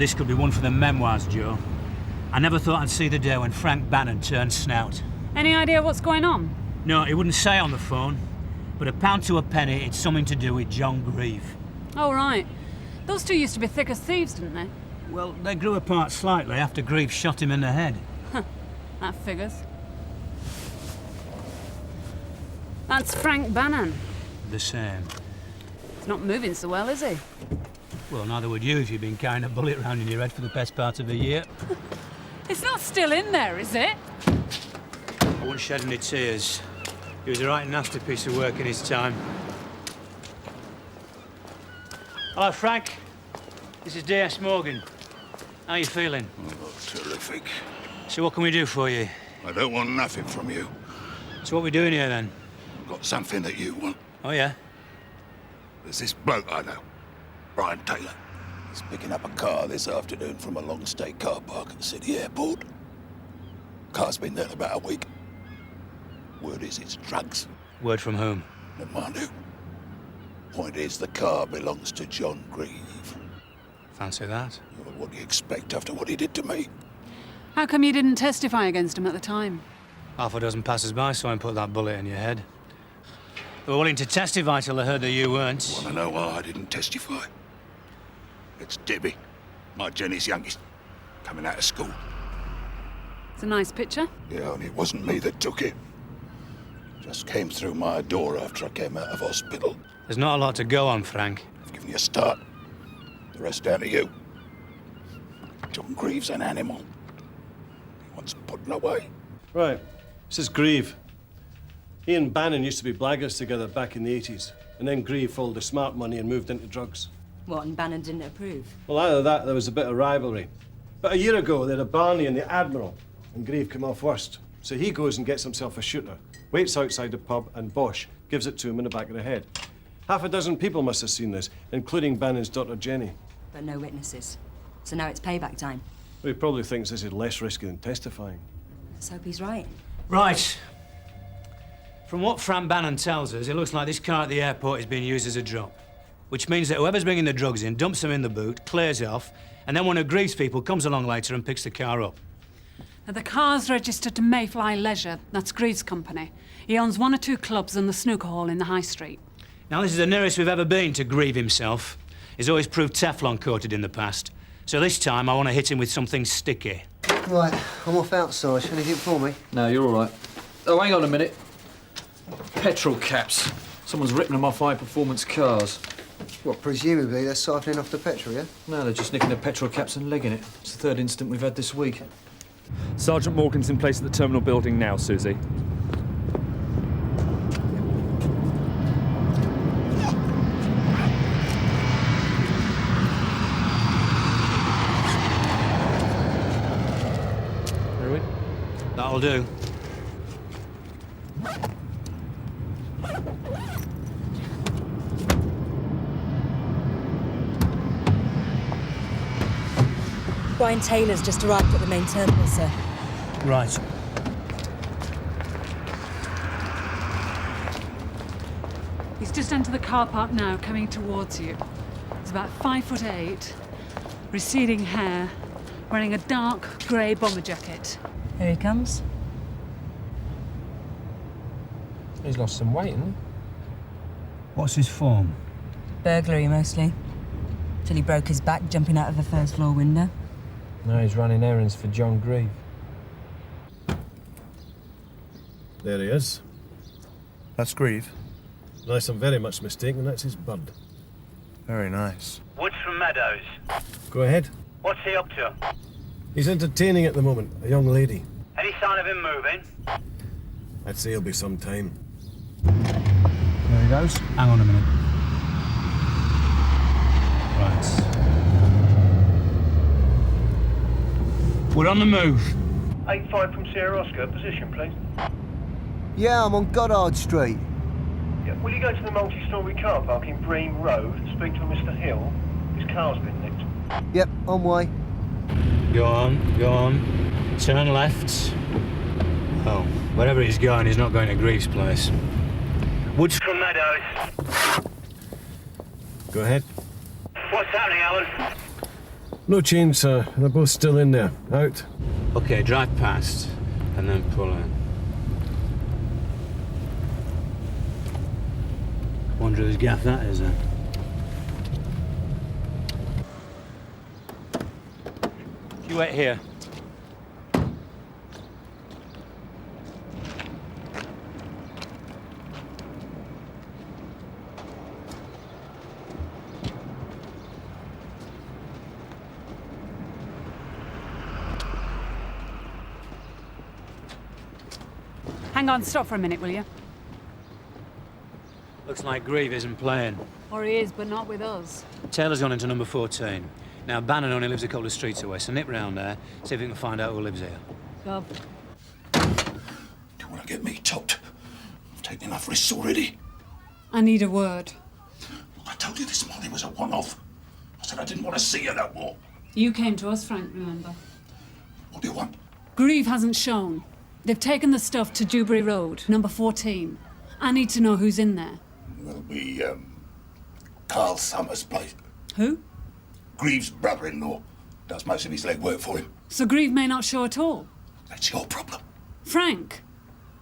this could be one for the memoirs, Joe. I never thought I'd see the day when Frank Bannon turned snout. Any idea what's going on? No, he wouldn't say on the phone, but a pound to a penny, it's something to do with John Grieve. Oh, right. Those two used to be thick as thieves, didn't they? Well, they grew apart slightly after Grieve shot him in the head. That figures. That's Frank Bannon. The same. He's not moving so well, is he? Well, neither would you if you'd been carrying a bullet round in your head for the best part of a year. It's not still in there, is it? I wouldn't shed any tears. He was a right nasty piece of work in his time. Hello, Frank. This is D.S. Morgan. How are you feeling? Oh, terrific. So what can we do for you? I don't want nothing from you. So what are we doing here, then? I've got something that you want. Oh, yeah? There's this bloke I know, Brian Taylor. He's picking up a car this afternoon from a long-stay car park at the city airport. Car's been there about a week. Word is it's drugs. Word from whom? Never mind who. Point is, the car belongs to John Grieve. Fancy that. Well, what do you expect after what he did to me? How come you didn't testify against him at the time? Half a dozen passers-by saw him put that bullet in your head. They were willing to testify till they heard that you weren't. Want to know why I didn't testify? It's Debbie, my Jenny's youngest, coming out of school. It's a nice picture. Yeah, and it wasn't me that took it. Just came through my door after I came out of hospital. There's not a lot to go on, Frank. I've given you a start. The rest down to you. John Grieve's an animal. He wants putting away. Right. This is Grieve. He and Bannon used to be blaggers together back in the 80s. And then Grieve followed the smart money and moved into drugs. What, and Bannon didn't approve? Well, either that, there was a bit of rivalry. But a year ago, they had a Barney and the Admiral, and Grieve came off worst. So he goes and gets himself a shooter, waits outside the pub, and Bosch gives it to him in the back of the head. Half a dozen people must have seen this, including Bannon's daughter, Jenny. But no witnesses. So now it's payback time. Well, he probably thinks this is less risky than testifying. Let's hope he's right. Right. From what Fran Bannon tells us, it looks like this car at the airport is being used as a drop. Which means that whoever's bringing the drugs in dumps them in the boot, clears it off, and then one of Grieve's people comes along later and picks the car up. Now, the car's registered to Mayfly Leisure. That's Grieve's company. He owns 1 or 2 clubs and the snooker hall in the High Street. Now, this is the nearest we've ever been to Grieve himself. He's always proved Teflon-coated in the past. So this time, I want to hit him with something sticky. Right, I'm off outside. Anything for me? No, you're all right. Oh, hang on a minute. Petrol caps. Someone's ripping them off high-performance cars. What, presumably they're siphoning off the petrol, yeah? No, they're just nicking the petrol caps and legging it. It's the 3rd incident we've had this week. Sergeant Morgan's in place at the terminal building now, Suzi. That'll do. Brian Taylor's just arrived at the main terminal, sir. Right. He's just entered the car park now, coming towards you. He's about 5'8", receding hair, wearing a dark grey bomber jacket. Here he comes. He's lost some weight, hasn't he? What's his form? Burglary, mostly. Till he broke his back jumping out of a first-floor window. Now he's running errands for John Grieve. There he is. That's Grieve. Unless I'm very much mistaken, that's his bud. Very nice. Woods from Meadows. Go ahead. What's he up to? He's entertaining at the moment, a young lady. Any sign of him moving? I'd say it'll be some time. There he goes. Hang on a minute. Right. We're on the move. 8-5 from Sierra Oscar. Position, please. Yeah, I'm on Goddard Street. Yeah, will you go to the multi-storey car park in Bream Road and speak to a Mr. Hill? His car's been nicked. Yep, on way. Go on, go on. Turn left. Oh, wherever he's going, he's not going to Grieve's place. Woods from Meadows. Go ahead. What's happening, Helen? No change, sir. They're both still in there. Out. OK, drive past and then pull in. Wonder whose gaff that is, then. You wait here. Hang on, stop for a minute, will you? Looks like Grieve isn't playing. Or he is, but not with us. Taylor's gone into number 14. Now, Bannon only lives a couple of streets away, so nip round there, see if we can find out who lives here. Go. Do you want to get me topped? I've taken enough risks already. I need a word. I told you this morning was a one-off. I said I didn't want to see you no more. You came to us, Frank, remember? What do you want? Grieve hasn't shown. They've taken the stuff to Dewberry Road, number 14. I need to know who's in there. It'll be, Carl Summers' place. Who? Grieve's brother-in-law. Does most of his legwork for him. So Grieve may not show at all? That's your problem. Frank,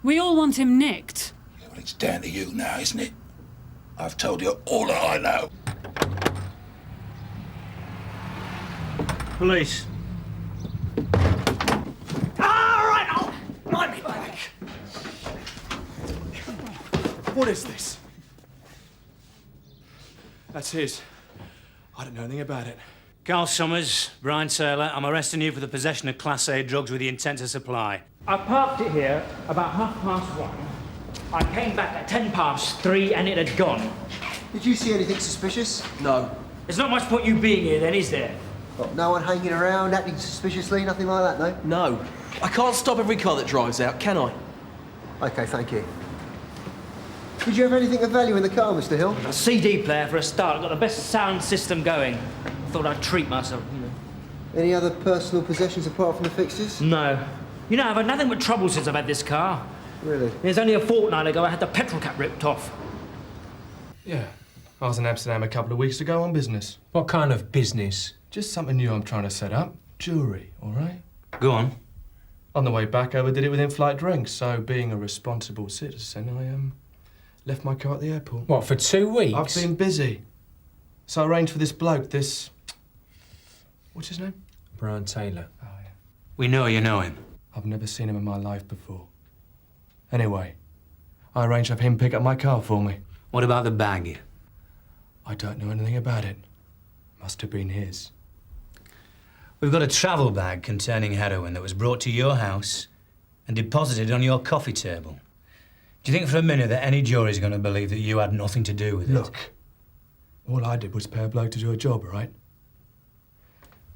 we all want him nicked. Yeah, well, it's down to you now, isn't it? I've told you all that I know. Police. Mind me back. What is this? That's his. I don't know anything about it. Carl Summers, Brian Taylor, I'm arresting you for the possession of Class A drugs with the intent to supply. I parked it here about 1:30. I came back at 3:10 and it had gone. Did you see anything suspicious? No. There's not much point you being here then, is there? Got no one hanging around, acting suspiciously, nothing like that, no? No. I can't stop every car that drives out, can I? OK, thank you. Did you have anything of value in the car, Mr. Hill? A CD player for a start. I've got the best sound system going. Thought I'd treat myself, you know. Any other personal possessions apart from the fixtures? No. You know, I've had nothing but trouble since I've had this car. Really? There's only a fortnight ago I had the petrol cap ripped off. Yeah. I was in Amsterdam a couple of weeks ago on business. What kind of business? Just something new I'm trying to set up. Jewellery, all right? Go on. On the way back, I overdid it with in-flight drinks, so being a responsible citizen, I left my car at the airport. What, for 2 weeks? I've been busy. So I arranged for this bloke, what's his name? Brian Taylor. Oh, yeah. We know you know him. I've never seen him in my life before. Anyway, I arranged to have him pick up my car for me. What about the bag? I don't know anything about it. Must have been his. We've got a travel bag containing heroin that was brought to your house and deposited on your coffee table. Do you think for a minute that any jury's going to believe that you had nothing to do with it? Look, all I did was pay a bloke to do a job, right?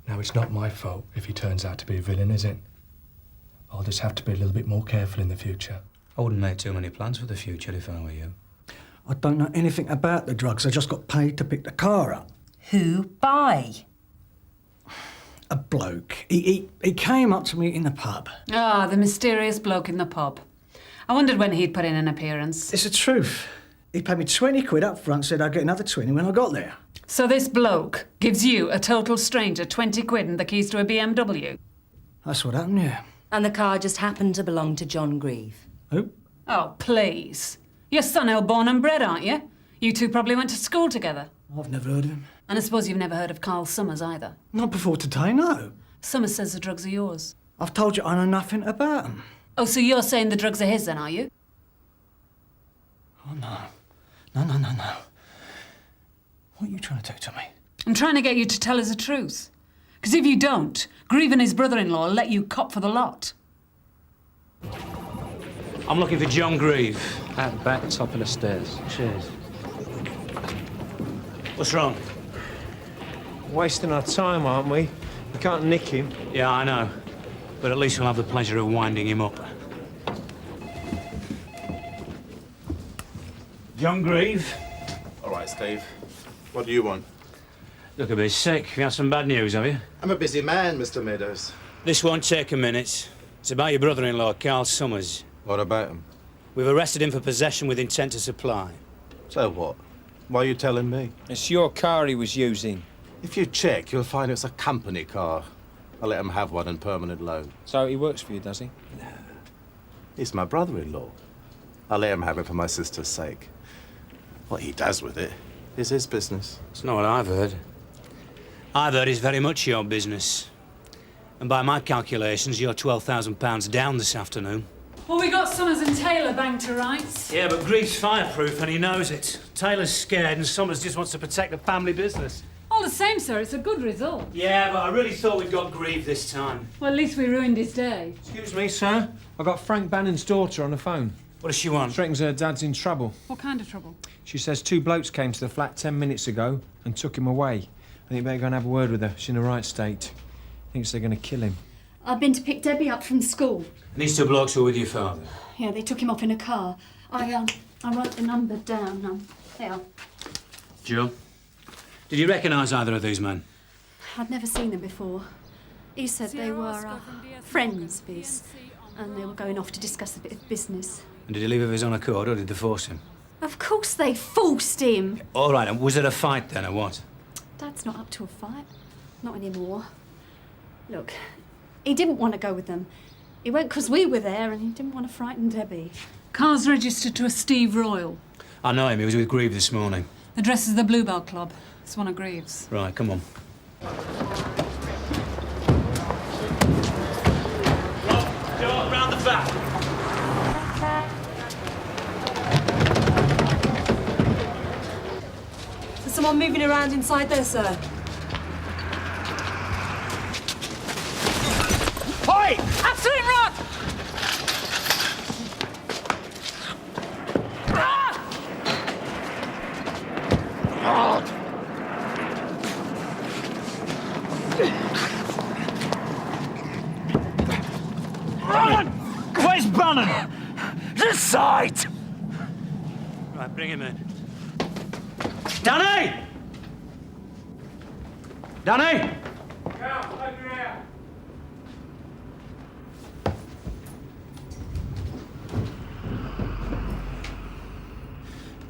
Now, it's not my fault if he turns out to be a villain, is it? I'll just have to be a little bit more careful in the future. I wouldn't make too many plans for the future if I were you. I don't know anything about the drugs. I just got paid to pick the car up. Who by? A bloke. He came up to me in the pub. Ah, the mysterious bloke in the pub. I wondered when he'd put in an appearance. It's the truth. He paid me 20 quid up front, said I'd get another 20 when I got there. So this bloke gives you, a total stranger, 20 quid and the keys to a BMW? That's what happened, yeah. And the car just happened to belong to John Grieve. Who? Oh, please. You're Scannell born and bred, aren't you? You two probably went to school together. I've never heard of him. And I suppose you've never heard of Carl Summers either. Not before today, no. Summers says the drugs are yours. I've told you I know nothing about them. Oh, so you're saying the drugs are his then, are you? Oh, no. No. What are you trying to do to me? I'm trying to get you to tell us the truth. Because if you don't, Grieve and his brother-in-law will let you cop for the lot. I'm looking for John Grieve. At the back, top of the stairs. Cheers. What's wrong? Wasting our time, aren't we? We can't nick him. Yeah, I know. But at least we'll have the pleasure of winding him up. John Grieve. All right, Steve. What do you want? Look a bit sick. You have some bad news, have you? I'm a busy man, Mr. Meadows. This won't take a minute. It's about your brother-in-law, Carl Summers. What about him? We've arrested him for possession with intent to supply. So what? Why are you telling me? It's your car he was using. If you check, you'll find it's a company car. I let him have one in permanent loan. So he works for you, does he? He's my brother-in-law. I let him have it for my sister's sake. What he does with it is his business. It's not what I've heard. I've heard it's very much your business. And by my calculations, you're £12,000 down this afternoon. Well, we got Summers and Taylor banged to rights. Yeah, but Grieve's fireproof and he knows it. Taylor's scared and Summers just wants to protect the family business. All the same, sir, it's a good result. Yeah, but I really thought we'd got Grieve this time. Well, at least we ruined his day. Excuse me, sir. I got Frank Bannon's daughter on the phone. What does she want? She reckons her dad's in trouble. What kind of trouble? She says 2 blokes came to the flat 10 minutes ago and took him away. I think you better go and have a word with her. She's in the right state. Thinks they're going to kill him. I've been to pick Debbie up from school. And these 2 blokes were with your father? Yeah, they took him off in a car. I wrote the number down. There. Joe? Did you recognise either of these men? I'd never seen them before. He said they were friends of his, and they were going off to discuss a bit of business. And did he leave of his own accord, or did they force him? Of course they forced him. All right, and was it a fight then, or what? Dad's not up to a fight. Not anymore. Look, he didn't want to go with them. He went because we were there, and he didn't want to frighten Debbie. Car's registered to a Steve Royal. I know him, he was with Grieve this morning. Address is the Bluebell Club. It's one of Grieve's. Right, come on. Go round the back. There's someone moving around inside there, sir. Oi! After him, Rod! Run! Where's Bannon? This side! Right, bring him in. Danny! Danny!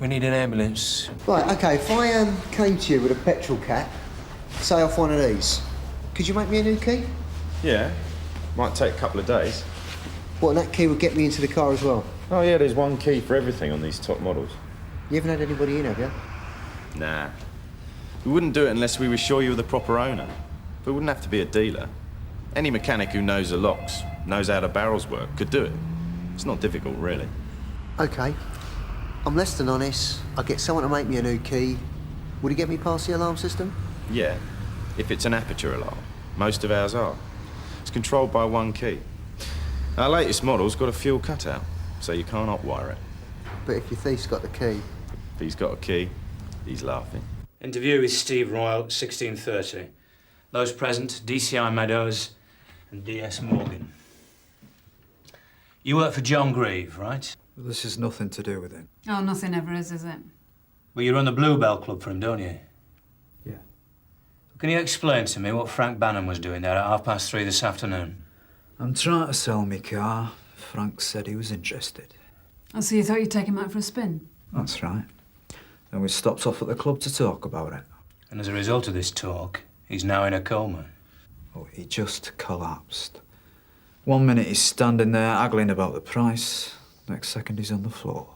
We need an ambulance. Right, OK, if I came to you with a petrol cap, say off one of these, could you make me a new key? Yeah. Might take a couple of days. What, and that key would get me into the car as well? Oh, yeah, there's one key for everything on these top models. You haven't had anybody in, have you? Nah. We wouldn't do it unless we were sure you were the proper owner. We wouldn't have to be a dealer. Any mechanic who knows the locks, knows how the barrels work, could do it. It's not difficult, really. OK. I'm less than honest. I get someone to make me a new key. Would he get me past the alarm system? Yeah, if it's an aperture alarm. Most of ours are. It's controlled by one key. Our latest model's got a fuel cutout, so you can't hotwire it. But if your thief's got the key... If he's got a key, he's laughing. Interview with Steve Royal, 16:30. Those present, DCI Meadows and DS Morgan. You work for John Grieve, right? This has nothing to do with it. Oh, nothing ever is it? Well, you run the Bluebell Club for him, don't you? Yeah. Can you explain to me what Frank Bannon was doing there at 3:30 this afternoon? I'm trying to sell me car. Frank said he was interested. Oh, so you thought you'd take him out for a spin? That's right. Then we stopped off at the club to talk about it. And as a result of this talk, he's now in a coma. Oh, he just collapsed. 1 minute he's standing there haggling about the price. Next second he's on the floor.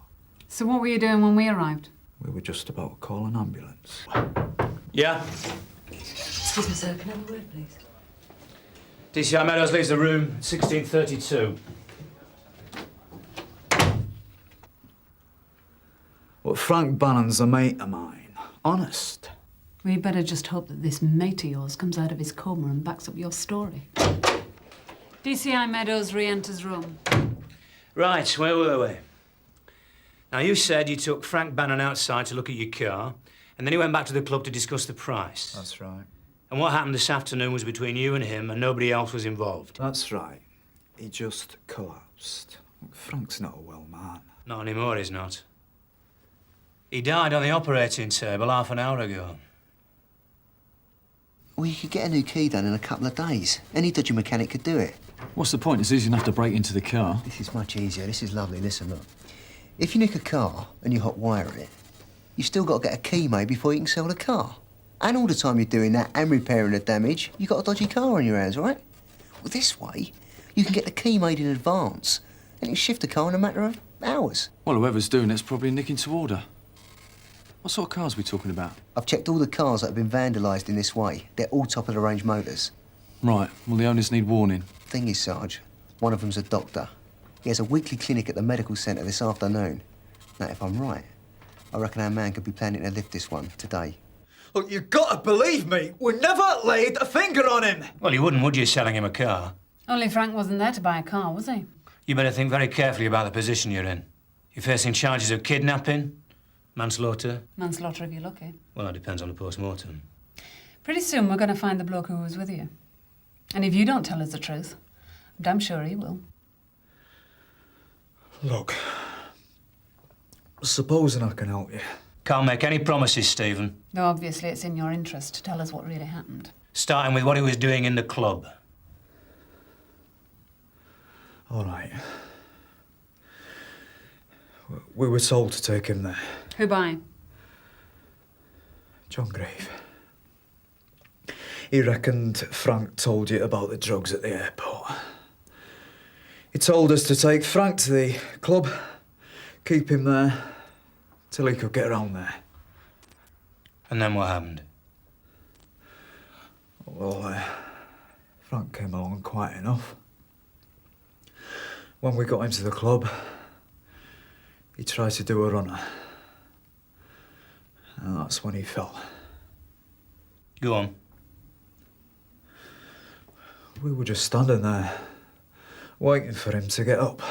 So what were you doing when we arrived? We were just about to call an ambulance. Yeah? Excuse me, sir. Can I have a word, please? DCI Meadows leaves the room at 16:32. Well, Frank Bannon's a mate of mine. Honest. We better just hope that this mate of yours comes out of his coma and backs up your story. DCI Meadows re-enters room. Right, where were we? Now, you said you took Frank Bannon outside to look at your car, and then he went back to the club to discuss the price. That's right. And what happened this afternoon was between you and him, and nobody else was involved. That's right. He just collapsed. Frank's not a well man. Not anymore, he's not. He died on the operating table half an hour ago. Well, you could get a new key done in a couple of days. Any dodgy mechanic could do it. What's the point? It's easy enough to break into the car. This is much easier. This is lovely. Listen, look. If you nick a car and you hot wire it, you've still got to get a key made before you can sell the car. And all the time you're doing that and repairing the damage, you've got a dodgy car on your hands, right? Well, this way, you can get the key made in advance, and you can shift the car in a matter of hours. Well, whoever's doing it's probably nicking to order. What sort of cars are we talking about? I've checked all the cars that have been vandalised in this way. They're all top-of-the-range motors. Right, well, the owners need warning. Thing is, Sarge, one of them's a doctor. He has a weekly clinic at the medical centre this afternoon. Now, if I'm right, I reckon our man could be planning to lift this one today. Look, you've got to believe me. We never laid a finger on him. Well, you wouldn't, would you, selling him a car? Only Frank wasn't there to buy a car, was he? You better think very carefully about the position you're in. You're facing charges of kidnapping, manslaughter. Manslaughter if you're lucky. Well, that depends on the post-mortem. Pretty soon we're going to find the bloke who was with you. And if you don't tell us the truth, I'm damn sure he will. Look, supposing I can help you. Can't make any promises, Stephen. Though obviously it's in your interest to tell us what really happened. Starting with what he was doing in the club. All right. We were told to take him there. Who by? John Grieve. He reckoned Frank told you about the drugs at the airport. He told us to take Frank to the club, keep him there, till he could get around there. And then what happened? Well, Frank came along quiet enough. When we got into the club, he tried to do a runner. And that's when he fell. Go on. We were just standing there, waiting for him to get up.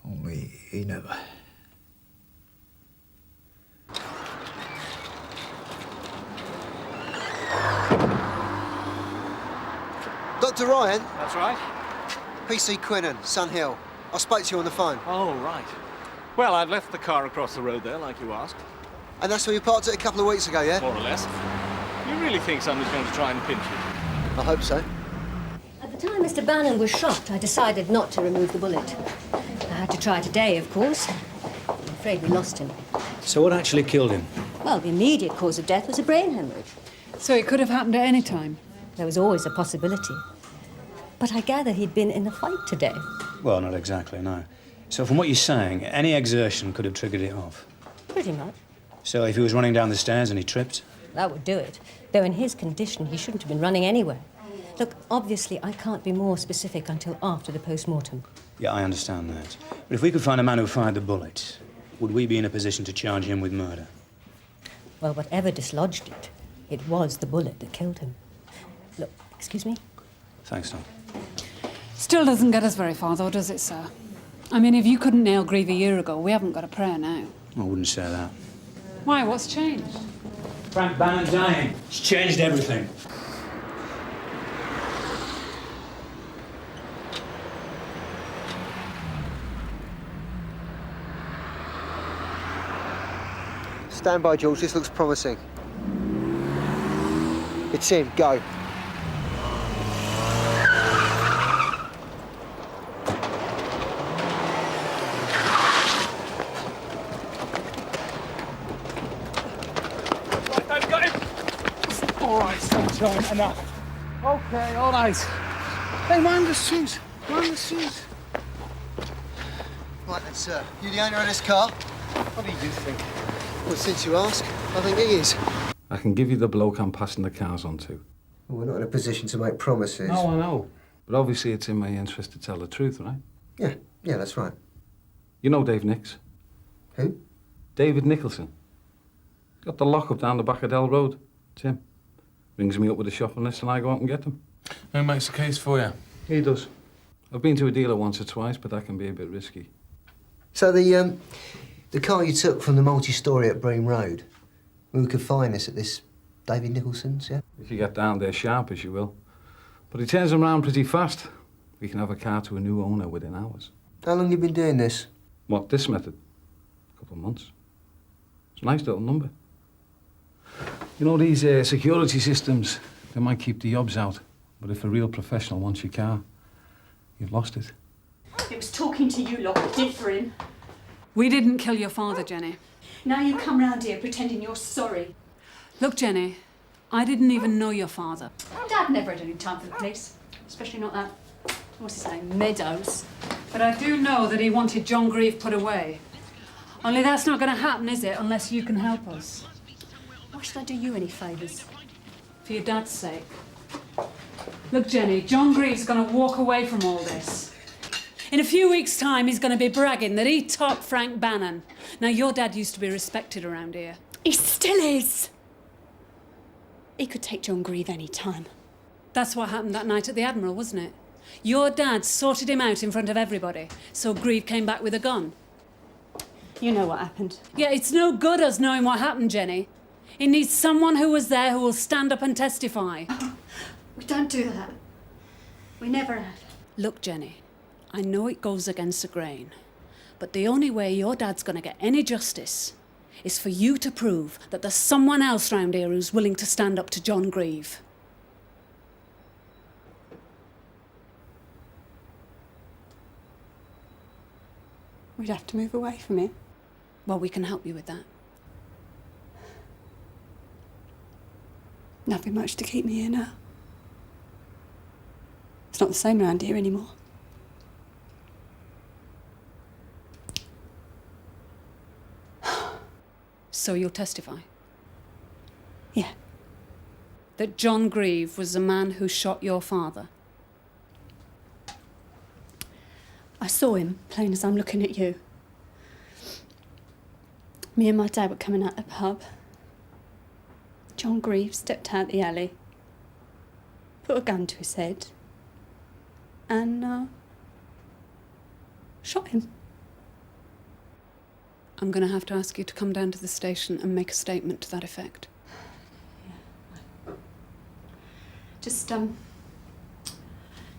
Only he never. Dr. Ryan? That's right. PC Quinnen, Sun Hill. I spoke to you on the phone. Oh, right. Well, I'd left the car across the road there, like you asked. And that's where you parked it a couple of weeks ago, yeah? More or less. You really think someone's going to try and pinch you? I hope so. At the time Mr. Bannon was shot, I decided not to remove the bullet. I had to try today, of course. I'm afraid we lost him. So what actually killed him? Well, the immediate cause of death was a brain hemorrhage. So it could have happened at any time? There was always a possibility. But I gather he'd been in a fight today. Well, not exactly, no. So from what you're saying, any exertion could have triggered it off? Pretty much. So if he was running down the stairs and he tripped? That would do it. Though in his condition, he shouldn't have been running anywhere. Look, obviously, I can't be more specific until after the post-mortem. Yeah, I understand that. But if we could find a man who fired the bullet, would we be in a position to charge him with murder? Well, whatever dislodged it, it was the bullet that killed him. Look, excuse me? Thanks, Tom. Still doesn't get us very far, though, does it, sir? I mean, if you couldn't nail Grieve a year ago, we haven't got a prayer now. I wouldn't say that. Why? What's changed? Frank Bannon dying. It's changed everything. Stand by, George. This looks promising. It's him. Go. I've got him! All right, sunshine, enough. Okay, all right. Hey, mind the suit. Mind the suit. Right then, sir. You the owner of this car? What do you think? Well, since you ask, I think he is. I can give you the bloke I'm passing the cars on to. Well, we're not in a position to make promises. No, I know. But obviously it's in my interest to tell the truth, right? Yeah, that's right. You know Dave Nix? Who? David Nicholson. Got the lockup down the back of Dell Road. It's him. Rings me up with a shopping list and I go out and get them. Who makes the case for you? He does. I've been to a dealer once or twice, but that can be a bit risky. So the car you took from the multi-storey at Bream Road, we could find this at this David Nicholson's, yeah? If you get down there sharp as you will. But he turns them around pretty fast. We can have a car to a new owner within hours. How long have you been doing this? What, this method? A couple of months. It's a nice little number. You know, these security systems, they might keep the yobs out. But if a real professional wants your car, you've lost it. It was talking to you lot that did for him. We didn't kill your father, Jenny. Now you come round here pretending you're sorry. Look, Jenny, I didn't even know your father. Dad never had any time for the police. Especially not that, what's his name, Meadows. But I do know that he wanted John Grieve put away. Only that's not going to happen, is it, unless you can help us? Why should I do you any favours? For your dad's sake. Look, Jenny, John Grieve's going to walk away from all this. In a few weeks' time, he's going to be bragging that he topped Frank Bannon. Now, your dad used to be respected around here. He still is. He could take John Grieve any time. That's what happened that night at the Admiral, wasn't it? Your dad sorted him out in front of everybody, so Grieve came back with a gun. You know what happened. Yeah, it's no good us knowing what happened, Jenny. It needs someone who was there who will stand up and testify. We don't do that. We never have. Look, Jenny, I know it goes against the grain, but the only way your dad's going to get any justice is for you to prove that there's someone else round here who's willing to stand up to John Grieve. We'd have to move away from here. Well, we can help you with that. Nothing much to keep me here now. It's not the same around here anymore. So you'll testify? Yeah. That John Grieve was the man who shot your father? I saw him, plain as I'm looking at you. Me and my dad were coming out the pub. John Grieve stepped out the alley, put a gun to his head, and shot him. I'm going to have to ask you to come down to the station and make a statement to that effect. Just,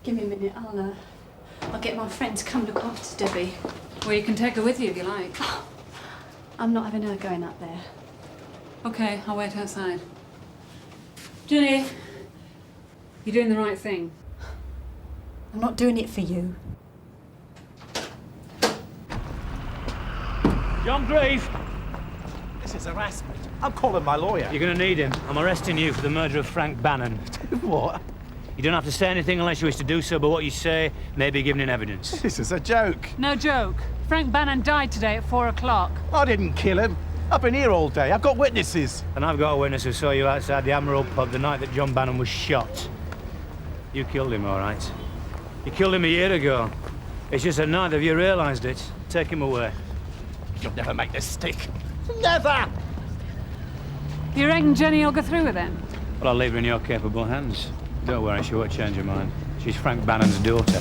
give me a minute. I'll get my friend to come look after Debbie. Well, you can take her with you if you like. I'm not having her going up there. Okay, I'll wait outside. Jenny, you're doing the right thing. I'm not doing it for you. John Grieve! This is harassment. I'm calling my lawyer. You're going to need him. I'm arresting you for the murder of Frank Bannon. What? You don't have to say anything unless you wish to do so, but what you say may be given in evidence. This is a joke. No joke. Frank Bannon died today at 4 o'clock. I didn't kill him. I've been here all day. I've got witnesses. And I've got a witness who saw you outside the Admiral pub the night that John Bannon was shot. You killed him, all right. You killed him a year ago. It's just that neither of you realised it. Take him away. You'll never make this stick. Never! You reckon Jenny will go through with it? Well, I'll leave her in your capable hands. Don't worry, she won't change her mind. She's Frank Bannon's daughter.